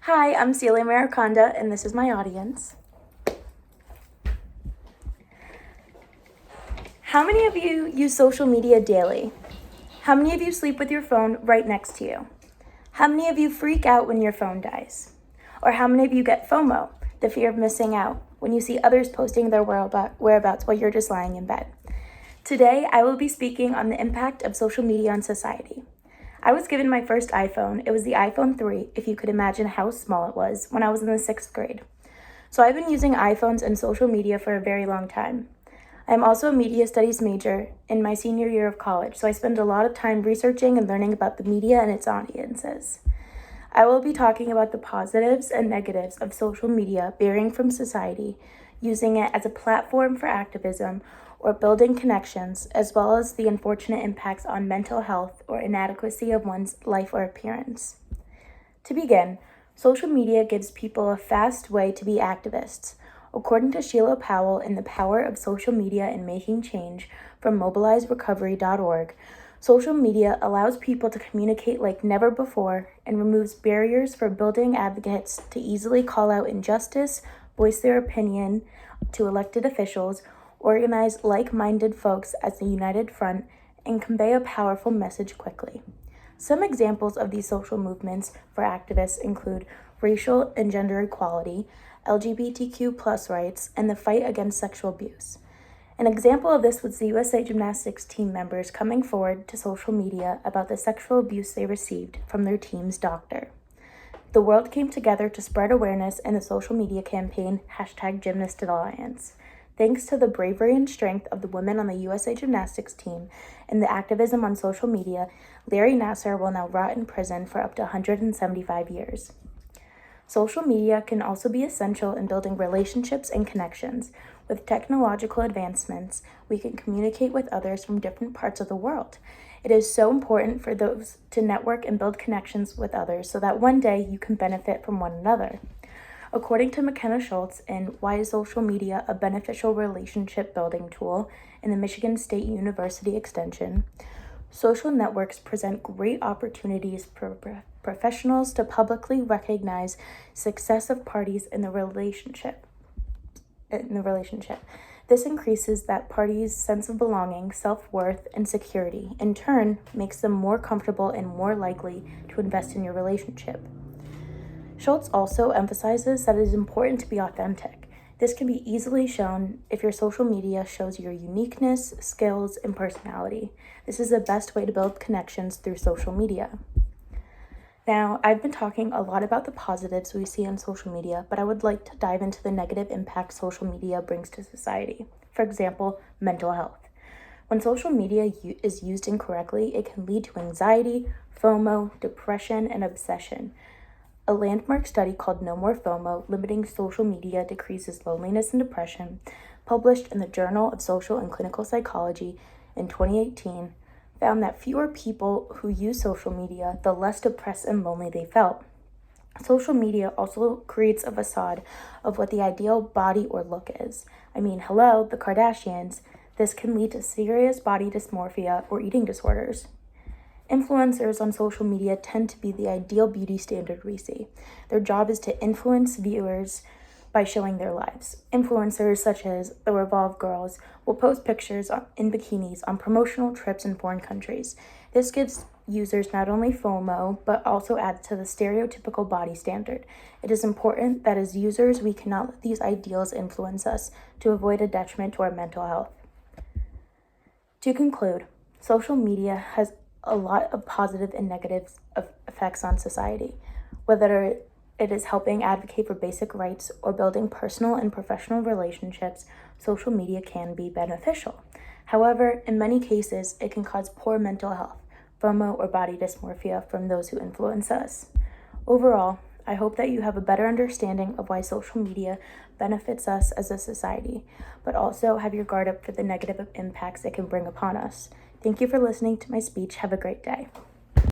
Hi, I'm Celia Mariconda, and this is my audience. How many of you use social media daily? How many of you sleep with your phone right next to you? How many of you freak out when your phone dies? Or how many of you get FOMO, the fear of missing out, when you see others posting their whereabouts while you're just lying in bed? Today, I will be speaking on the impact of social media on society. I was given my first iPhone. It was the iPhone 3, if you could imagine how small it was, when I was in the 6th grade. So I've been using iPhones and social media for a very long time. I'm also a media studies major in my senior year of college, so I spend a lot of time researching and learning about the media and its audiences. I will be talking about the positives and negatives of social media varying from society, using it as a platform for activism or building connections, as well as the unfortunate impacts on mental health or inadequacy of one's life or appearance. To begin, social media gives people a fast way to be activists. According to Sheila Powell in The Power of Social Media in Making Change from mobilizerecovery.org, social media allows people to communicate like never before and removes barriers for building advocates to easily call out injustice, voice their opinion to elected officials, organize like-minded folks as a united front, and convey a powerful message quickly. Some examples of these social movements for activists include racial and gender equality, LGBTQ+ rights, and the fight against sexual abuse. An example of this was the USA Gymnastics team members coming forward to social media about the sexual abuse they received from their team's doctor. The world came together to spread awareness in the social media campaign #GymnastAlliance. Thanks to the bravery and strength of the women on the USA Gymnastics team and the activism on social media, Larry Nassar will now rot in prison for up to 175 years. Social media can also be essential in building relationships and connections. With technological advancements, we can communicate with others from different parts of the world. It is so important for those to network and build connections with others so that one day you can benefit from one another. According to McKenna Schultz in Why is Social Media a Beneficial Relationship Building Tool in the Michigan State University Extension, social networks present great opportunities for professionals to publicly recognize success of parties in the relationship. This increases that party's sense of belonging, self-worth, and security. In turn, makes them more comfortable and more likely to invest in your relationship. Schultz also emphasizes that it is important to be authentic. This can be easily shown if your social media shows your uniqueness, skills, and personality. This is the best way to build connections through social media. Now, I've been talking a lot about the positives we see on social media, but I would like to dive into the negative impact social media brings to society. For example, mental health. When social media is used incorrectly, it can lead to anxiety, FOMO, depression, and obsession. A landmark study called No More FOMO, Limiting Social Media Decreases Loneliness and Depression, published in the Journal of Social and Clinical Psychology in 2018, found that fewer people who use social media, the less depressed and lonely they felt. Social media also creates a facade of what the ideal body or look is. I mean, hello, the Kardashians. This can lead to serious body dysmorphia or eating disorders. Influencers on social media tend to be the ideal beauty standard we see. Their job is to influence viewers by showing their lives. Influencers such as the Revolve Girls will post pictures in bikinis on promotional trips in foreign countries. This gives users not only FOMO, but also adds to the stereotypical body standard. It is important that as users, we cannot let these ideals influence us to avoid a detriment to our mental health. To conclude, social media has a lot of positive and negative effects on society. Whether it is helping advocate for basic rights or building personal and professional relationships, social media can be beneficial. However, in many cases, it can cause poor mental health, FOMO, or body dysmorphia from those who influence us. Overall, I hope that you have a better understanding of why social media benefits us as a society, but also have your guard up for the negative impacts it can bring upon us. Thank you for listening to my speech. Have a great day.